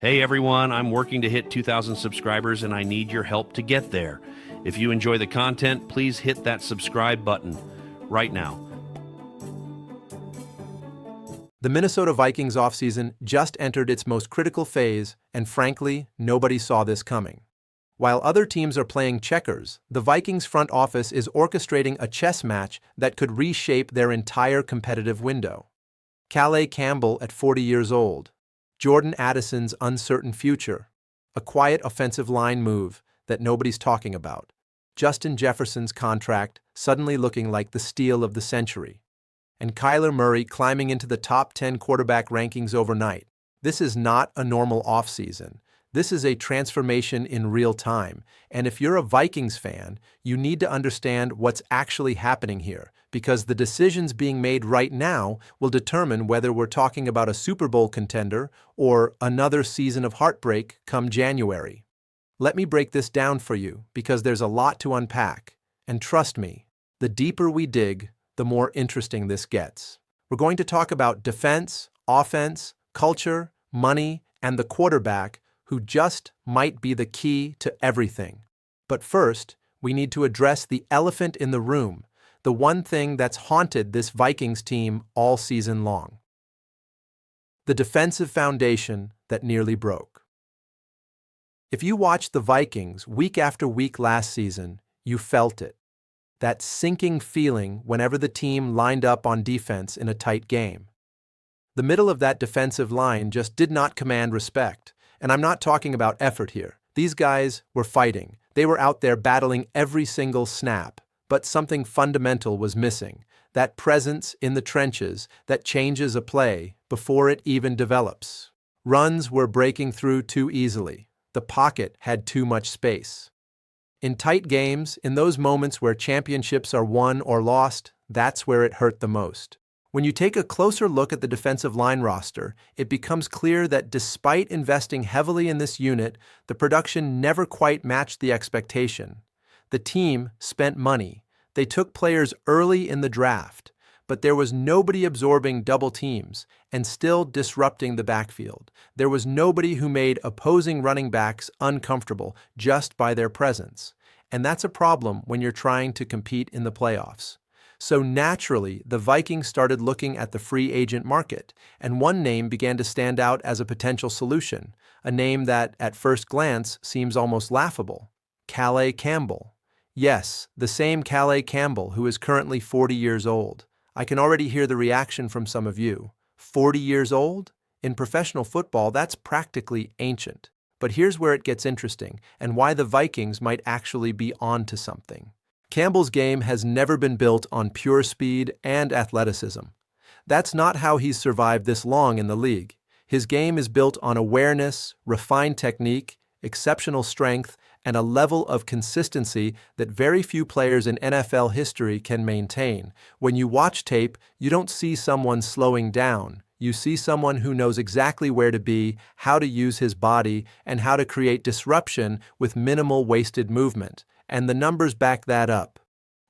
Hey everyone, I'm working to hit 2,000 subscribers and I need your help to get there. If you enjoy the content, please hit that subscribe button right now. The Minnesota Vikings offseason just entered its most critical phase, and frankly, nobody saw this coming. While other teams are playing checkers, the Vikings front office is orchestrating a chess match that could reshape their entire competitive window. Calais Campbell at 40 years old, Jordan Addison's uncertain future, a quiet offensive line move that nobody's talking about, Justin Jefferson's contract suddenly looking like the steal of the century, and Kyler Murray climbing into the top 10 quarterback rankings overnight. This is not a normal offseason. This is a transformation in real time, and if you're a Vikings fan, you need to understand what's actually happening here, because the decisions being made right now will determine whether we're talking about a Super Bowl contender or another season of heartbreak come January. Let me break this down for you, because there's a lot to unpack, and trust me, the deeper we dig, the more interesting this gets. We're going to talk about defense, offense, culture, money, and the quarterback who just might be the key to everything. But first, we need to address the elephant in the room, the one thing that's haunted this Vikings team all season long. The defensive foundation that nearly broke. If you watched the Vikings week after week last season, you felt it. That sinking feeling whenever the team lined up on defense in a tight game. The middle of that defensive line just did not command respect. And I'm not talking about effort here. These guys were fighting. They were out there battling every single snap. But something fundamental was missing. That presence in the trenches that changes a play before it even develops. Runs were breaking through too easily. The pocket had too much space. In tight games, in those moments where championships are won or lost, that's where it hurt the most. When you take a closer look at the defensive line roster, it becomes clear that despite investing heavily in this unit, the production never quite matched the expectation. The team spent money. They took players early in the draft, but there was nobody absorbing double teams and still disrupting the backfield. There was nobody who made opposing running backs uncomfortable just by their presence. And that's a problem when you're trying to compete in the playoffs. So naturally, the Vikings started looking at the free agent market, and one name began to stand out as a potential solution, a name that, at first glance, seems almost laughable. Calais Campbell. Yes, the same Calais Campbell who is currently 40 years old. I can already hear the reaction from some of you. 40 years old? In professional football, that's practically ancient. But here's where it gets interesting, and why the Vikings might actually be onto something. Campbell's game has never been built on pure speed and athleticism. That's not how he's survived this long in the league. His game is built on awareness, refined technique, exceptional strength, and a level of consistency that very few players in NFL history can maintain. When you watch tape, you don't see someone slowing down. You see someone who knows exactly where to be, how to use his body, and how to create disruption with minimal wasted movement. And the numbers back that up.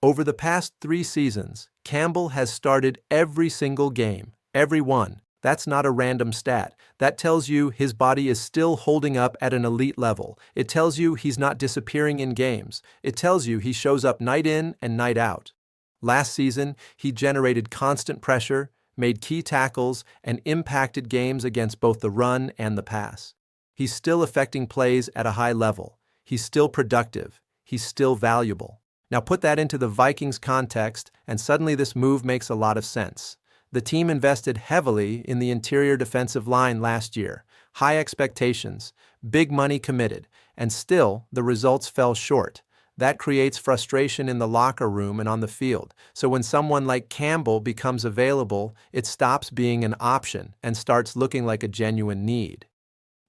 Over the past 3 seasons, Campbell has started every single game, every one. That's not a random stat. That tells you his body is still holding up at an elite level. It tells you he's not disappearing in games. It tells you he shows up night in and night out. Last season, he generated constant pressure, made key tackles, and impacted games against both the run and the pass. He's still affecting plays at a high level. He's still productive. He's still valuable. Now put that into the Vikings context, and suddenly this move makes a lot of sense. The team invested heavily in the interior defensive line last year. High expectations, big money committed, and still the results fell short. That creates frustration in the locker room and on the field. So when someone like Campbell becomes available, it stops being an option and starts looking like a genuine need.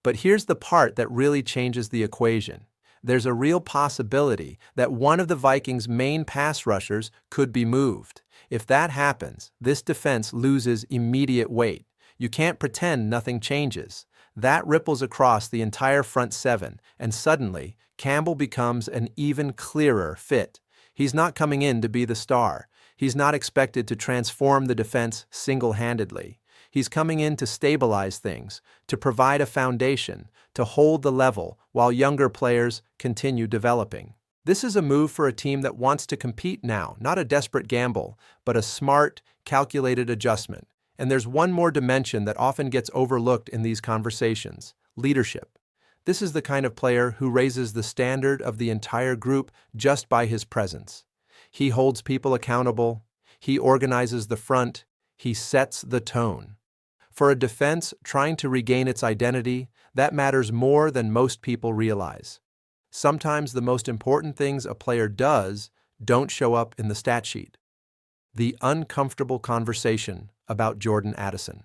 But here's the part that really changes the equation. There's a real possibility that one of the Vikings' main pass rushers could be moved. If that happens, this defense loses immediate weight. You can't pretend nothing changes. That ripples across the entire front seven, and suddenly, Campbell becomes an even clearer fit. He's not coming in to be the star. He's not expected to transform the defense single-handedly. He's coming in to stabilize things, to provide a foundation, to hold the level while younger players continue developing. This is a move for a team that wants to compete now, not a desperate gamble, but a smart, calculated adjustment. And there's one more dimension that often gets overlooked in these conversations: leadership. This is the kind of player who raises the standard of the entire group just by his presence. He holds people accountable, he organizes the front, he sets the tone. For a defense trying to regain its identity, that matters more than most people realize. Sometimes the most important things a player does don't show up in the stat sheet. The uncomfortable conversation about Jordan Addison.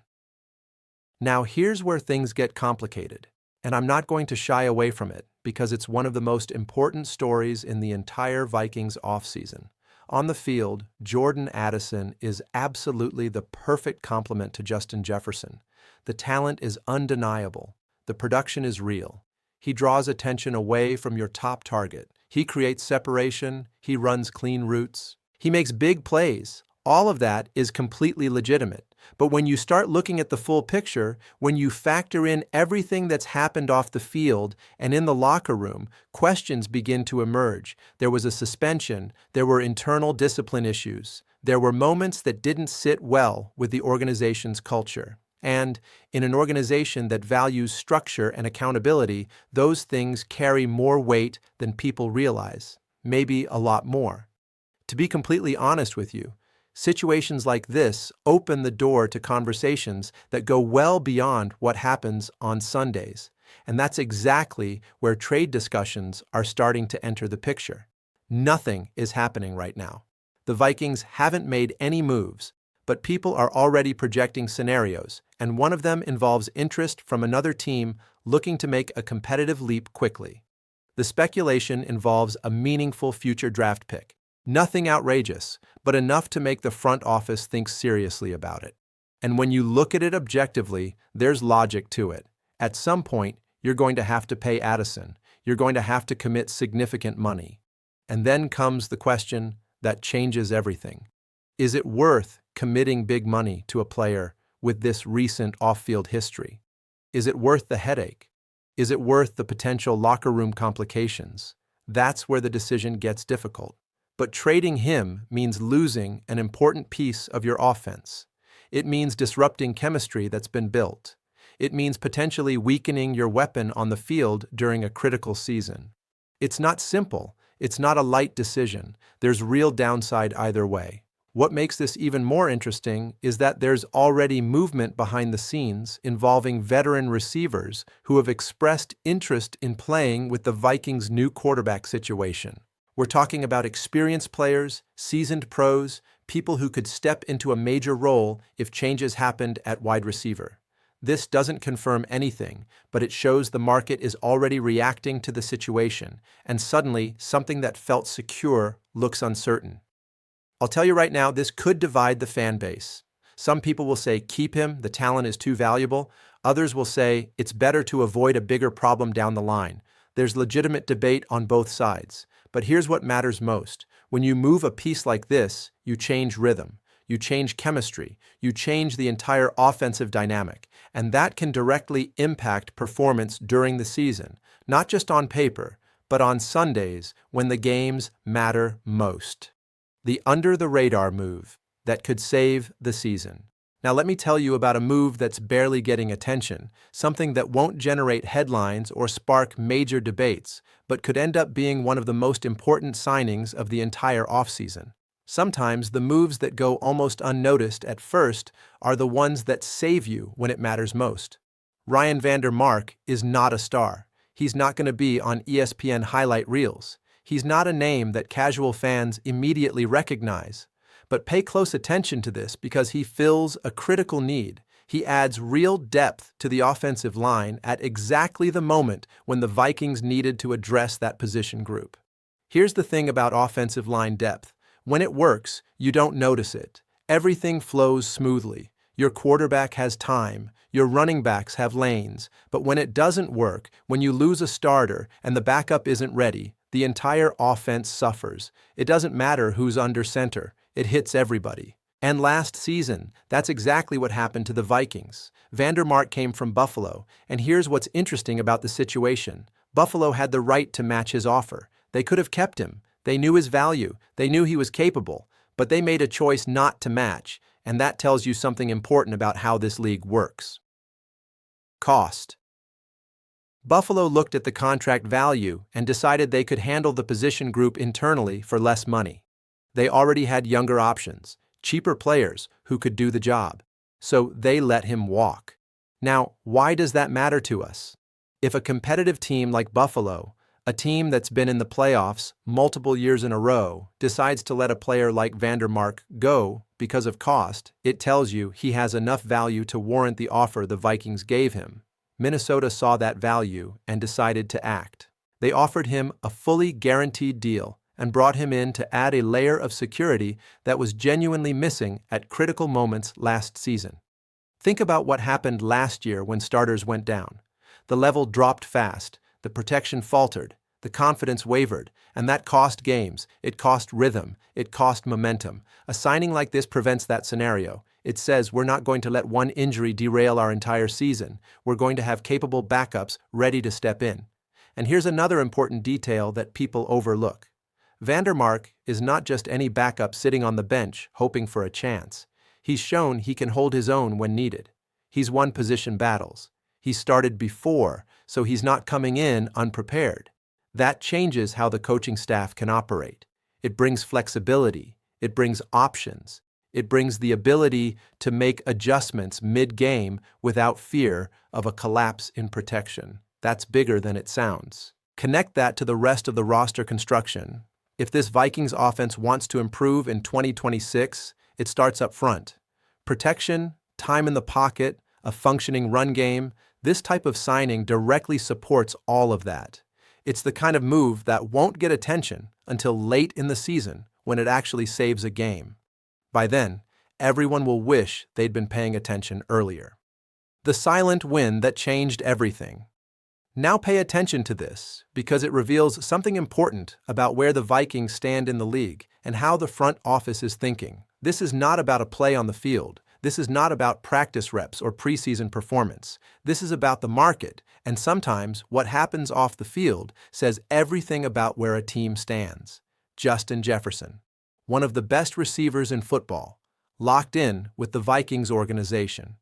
Now here's where things get complicated, and I'm not going to shy away from it because it's one of the most important stories in the entire Vikings offseason. On the field, Jordan Addison is absolutely the perfect complement to Justin Jefferson. The talent is undeniable. The production is real. He draws attention away from your top target. He creates separation. He runs clean routes. He makes big plays. All of that is completely legitimate. But when you start looking at the full picture, when you factor in everything that's happened off the field and in the locker room, questions begin to emerge. There was a suspension. There were internal discipline issues. There were moments that didn't sit well with the organization's culture. And in an organization that values structure and accountability, those things carry more weight than people realize, maybe a lot more. To be completely honest with you, situations like this open the door to conversations that go well beyond what happens on Sundays. And that's exactly where trade discussions are starting to enter the picture. Nothing is happening right now. The Vikings haven't made any moves, but people are already projecting scenarios, and one of them involves interest from another team looking to make a competitive leap quickly. The speculation involves a meaningful future draft pick. Nothing outrageous, but enough to make the front office think seriously about it. And when you look at it objectively, there's logic to it. At some point, you're going to have to pay Addison. You're going to have to commit significant money. And then comes the question that changes everything. Is it worth committing big money to a player with this recent off-field history? Is it worth the headache? Is it worth the potential locker room complications? That's where the decision gets difficult. But trading him means losing an important piece of your offense. It means disrupting chemistry that's been built. It means potentially weakening your weapon on the field during a critical season. It's not simple. It's not a light decision. There's real downside either way. What makes this even more interesting is that there's already movement behind the scenes involving veteran receivers who have expressed interest in playing with the Vikings' new quarterback situation. We're talking about experienced players, seasoned pros, people who could step into a major role if changes happened at wide receiver. This doesn't confirm anything, but it shows the market is already reacting to the situation, and suddenly something that felt secure looks uncertain. I'll tell you right now, this could divide the fan base. Some people will say, keep him, the talent is too valuable. Others will say, it's better to avoid a bigger problem down the line. There's legitimate debate on both sides. But here's what matters most. When you move a piece like this, you change rhythm, you change chemistry, you change the entire offensive dynamic, and that can directly impact performance during the season, not just on paper, but on Sundays when the games matter most. The under-the-radar move that could save the season. Now let me tell you about a move that's barely getting attention, something that won't generate headlines or spark major debates, but could end up being one of the most important signings of the entire offseason. Sometimes the moves that go almost unnoticed at first are the ones that save you when it matters most. Ryan Vander Mark is not a star. He's not going to be on ESPN highlight reels. He's not a name that casual fans immediately recognize. But pay close attention to this because he fills a critical need. He adds real depth to the offensive line at exactly the moment when the Vikings needed to address that position group. Here's the thing about offensive line depth. When it works, you don't notice it. Everything flows smoothly. Your quarterback has time. Your running backs have lanes. But when it doesn't work, when you lose a starter and the backup isn't ready, the entire offense suffers. It doesn't matter who's under center. It hits everybody. And last season, that's exactly what happened to the Vikings. Vandermark came from Buffalo, and here's what's interesting about the situation. Buffalo had the right to match his offer. They could have kept him. They knew his value. They knew he was capable, but they made a choice not to match, and that tells you something important about how this league works. Cost. Buffalo looked at the contract value and decided they could handle the position group internally for less money. They already had younger options, cheaper players who could do the job, so they let him walk. Now, why does that matter to us? If a competitive team like Buffalo, a team that's been in the playoffs multiple years in a row, decides to let a player like Vandermark go because of cost, it tells you he has enough value to warrant the offer the Vikings gave him. Minnesota saw that value and decided to act. They offered him a fully guaranteed deal and brought him in to add a layer of security that was genuinely missing at critical moments last season. Think about what happened last year when starters went down. The level dropped fast, the protection faltered, the confidence wavered, and that cost games, it cost rhythm, it cost momentum. A signing like this prevents that scenario. It says we're not going to let one injury derail our entire season. We're going to have capable backups ready to step in. And here's another important detail that people overlook. Vandermark is not just any backup sitting on the bench hoping for a chance. He's shown he can hold his own when needed. He's won position battles. He started before, so he's not coming in unprepared. That changes how the coaching staff can operate. It brings flexibility. It brings options. It brings the ability to make adjustments mid-game without fear of a collapse in protection. That's bigger than it sounds. Connect that to the rest of the roster construction. If this Vikings offense wants to improve in 2026, it starts up front. Protection, time in the pocket, a functioning run game, this type of signing directly supports all of that. It's the kind of move that won't get attention until late in the season when it actually saves a game. By then, everyone will wish they'd been paying attention earlier. The silent win that changed everything. Now pay attention to this, because it reveals something important about where the Vikings stand in the league and how the front office is thinking. This is not about a play on the field. This is not about practice reps or preseason performance. This is about the market, and sometimes what happens off the field says everything about where a team stands. Justin Jefferson, one of the best receivers in football, locked in with the Vikings organization.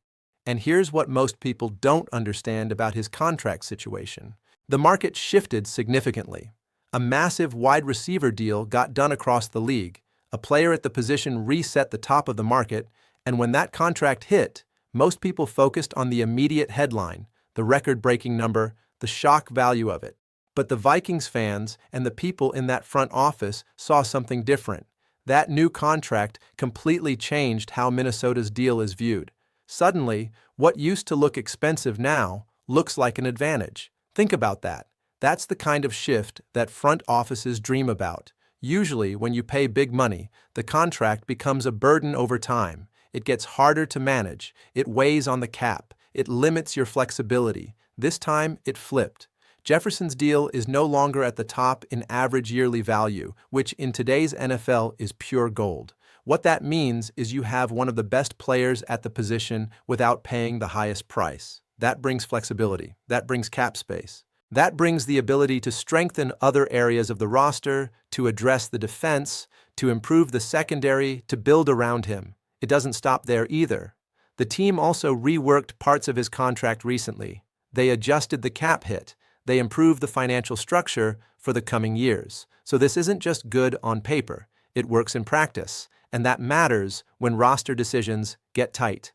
And here's what most people don't understand about his contract situation. The market shifted significantly. A massive wide receiver deal got done across the league. A player at the position reset the top of the market, and when that contract hit, most people focused on the immediate headline, the record-breaking number, the shock value of it. But the Vikings fans and the people in that front office saw something different. That new contract completely changed how Minnesota's deal is viewed. Suddenly, what used to look expensive now looks like an advantage. Think about that. That's the kind of shift that front offices dream about. Usually, when you pay big money, the contract becomes a burden over time. It gets harder to manage. It weighs on the cap. It limits your flexibility. This time, it flipped. Jefferson's deal is no longer at the top in average yearly value, which in today's NFL is pure gold. What that means is you have one of the best players at the position without paying the highest price. That brings flexibility. That brings cap space. That brings the ability to strengthen other areas of the roster, to address the defense, to improve the secondary, to build around him. It doesn't stop there either. The team also reworked parts of his contract recently. They adjusted the cap hit. They improved the financial structure for the coming years. So this isn't just good on paper. It works in practice. And that matters when roster decisions get tight.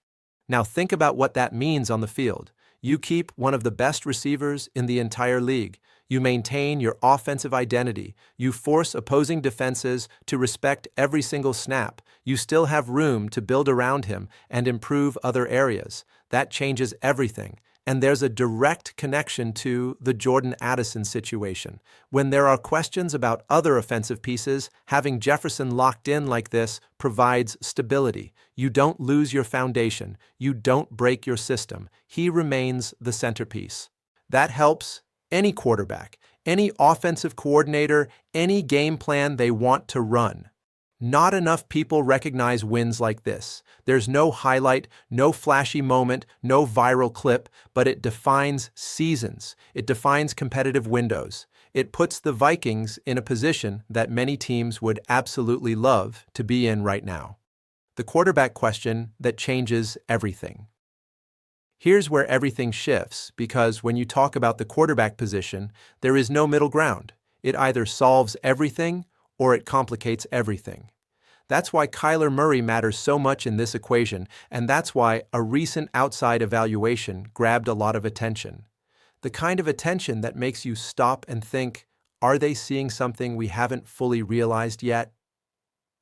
Now think about what that means on the field. You keep one of the best receivers in the entire league. You maintain your offensive identity. You force opposing defenses to respect every single snap. You still have room to build around him and improve other areas. That changes everything. And there's a direct connection to the Jordan Addison situation. When there are questions about other offensive pieces, having Jefferson locked in like this provides stability. You don't lose your foundation. You don't break your system. He remains the centerpiece. That helps any quarterback, any offensive coordinator, any game plan they want to run. Not enough people recognize wins like this. There's no highlight, no flashy moment, no viral clip, but it defines seasons. It defines competitive windows. It puts the Vikings in a position that many teams would absolutely love to be in right now. The quarterback question that changes everything. Here's where everything shifts, because when you talk about the quarterback position, there is no middle ground. It either solves everything or it complicates everything. That's why Kyler Murray matters so much in this equation, and that's why a recent outside evaluation grabbed a lot of attention. The kind of attention that makes you stop and think, are they seeing something we haven't fully realized yet?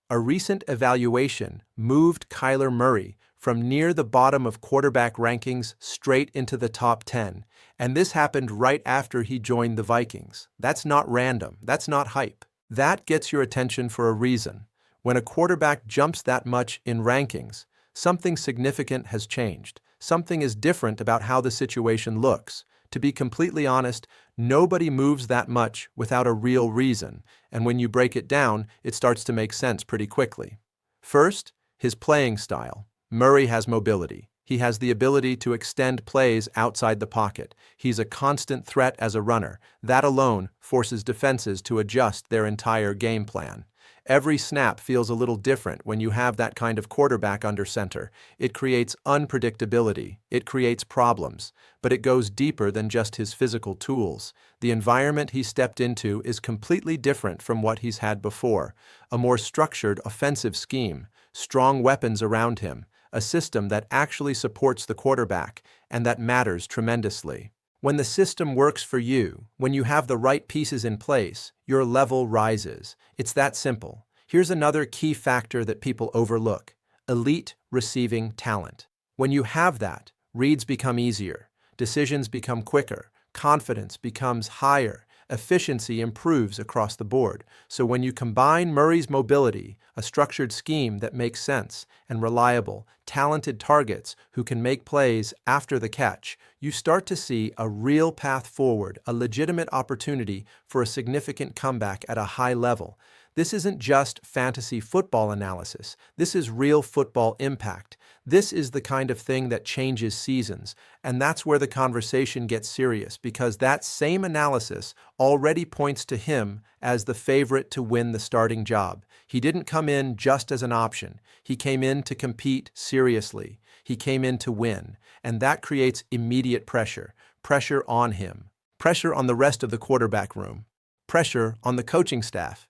A recent evaluation moved Kyler Murray from near the bottom of quarterback rankings straight into the top 10, and this happened right after he joined the Vikings. That's not random. That's not hype. That gets your attention for a reason. When a quarterback jumps that much in rankings, something significant has changed. Something is different about how the situation looks. To be completely honest, nobody moves that much without a real reason, and when you break it down, it starts to make sense pretty quickly. First, his playing style. Murray has mobility. He has the ability to extend plays outside the pocket. He's a constant threat as a runner. That alone forces defenses to adjust their entire game plan. Every snap feels a little different when you have that kind of quarterback under center. It creates unpredictability. It creates problems. But it goes deeper than just his physical tools. The environment he stepped into is completely different from what he's had before. A more structured offensive scheme, strong weapons around him, a system that actually supports the quarterback, and that matters tremendously. When the system works for you, when you have the right pieces in place, your level rises. It's that simple. Here's another key factor that people overlook: elite receiving talent. When you have that, reads become easier, decisions become quicker, confidence becomes higher, efficiency improves across the board. So when you combine Murray's mobility, a structured scheme that makes sense, and reliable, talented targets who can make plays after the catch, you start to see a real path forward, a legitimate opportunity for a significant comeback at a high level. This isn't just fantasy football analysis. This is real football impact. This is the kind of thing that changes seasons, and that's where the conversation gets serious, because that same analysis already points to him as the favorite to win the starting job. He didn't come in just as an option. He came in to compete seriously. He came in to win, and that creates immediate pressure. Pressure on him. Pressure on the rest of the quarterback room. Pressure on the coaching staff.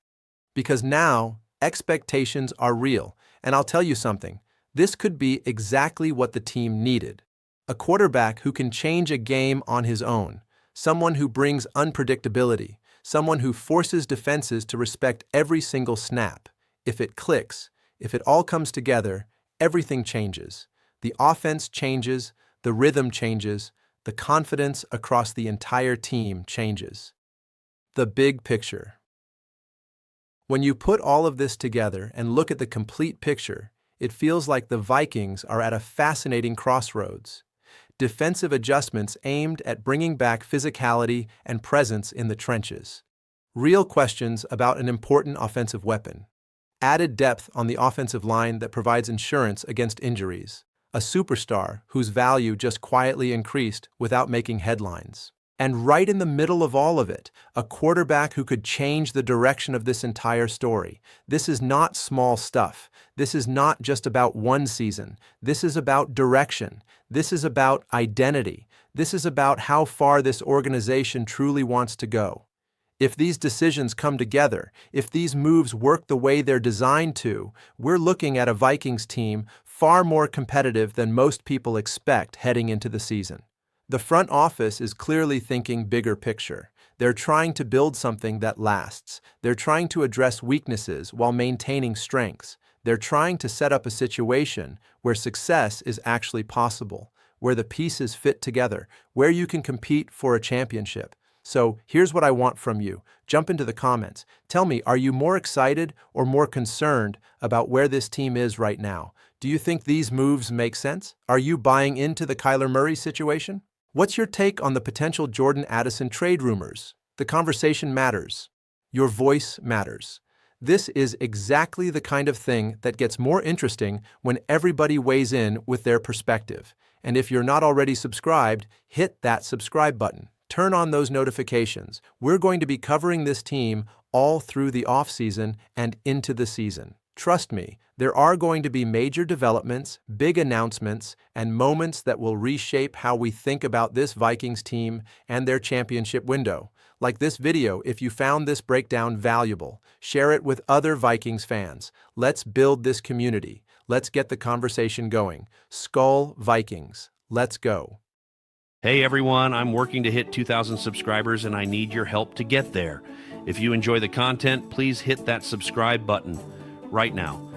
Because now, expectations are real, and I'll tell you something. This could be exactly what the team needed. A quarterback who can change a game on his own, someone who brings unpredictability, someone who forces defenses to respect every single snap. If it clicks, if it all comes together, everything changes. The offense changes, the rhythm changes, the confidence across the entire team changes. The big picture. When you put all of this together and look at the complete picture, it feels like the Vikings are at a fascinating crossroads. Defensive adjustments aimed at bringing back physicality and presence in the trenches. Real questions about an important offensive weapon. Added depth on the offensive line that provides insurance against injuries. A superstar whose value just quietly increased without making headlines. And right in the middle of all of it, a quarterback who could change the direction of this entire story. This is not small stuff. This is not just about one season. This is about direction. This is about identity. This is about how far this organization truly wants to go. If these decisions come together, if these moves work the way they're designed to, we're looking at a Vikings team far more competitive than most people expect heading into the season. The front office is clearly thinking bigger picture. They're trying to build something that lasts. They're trying to address weaknesses while maintaining strengths. They're trying to set up a situation where success is actually possible, where the pieces fit together, where you can compete for a championship. So here's what I want from you. Jump into the comments. Tell me, are you more excited or more concerned about where this team is right now? Do you think these moves make sense? Are you buying into the Kyler Murray situation? What's your take on the potential Jordan Addison trade rumors? The conversation matters. Your voice matters. This is exactly the kind of thing that gets more interesting when everybody weighs in with their perspective. And if you're not already subscribed, hit that subscribe button. Turn on those notifications. We're going to be covering this team all through the offseason and into the season. Trust me, there are going to be major developments, big announcements, and moments that will reshape how we think about this Vikings team and their championship window. Like this video, if you found this breakdown valuable, share it with other Vikings fans. Let's build this community. Let's get the conversation going. Skol Vikings. Let's go. Hey everyone, I'm working to hit 2,000 subscribers and I need your help to get there. If you enjoy the content, please hit that subscribe button right now.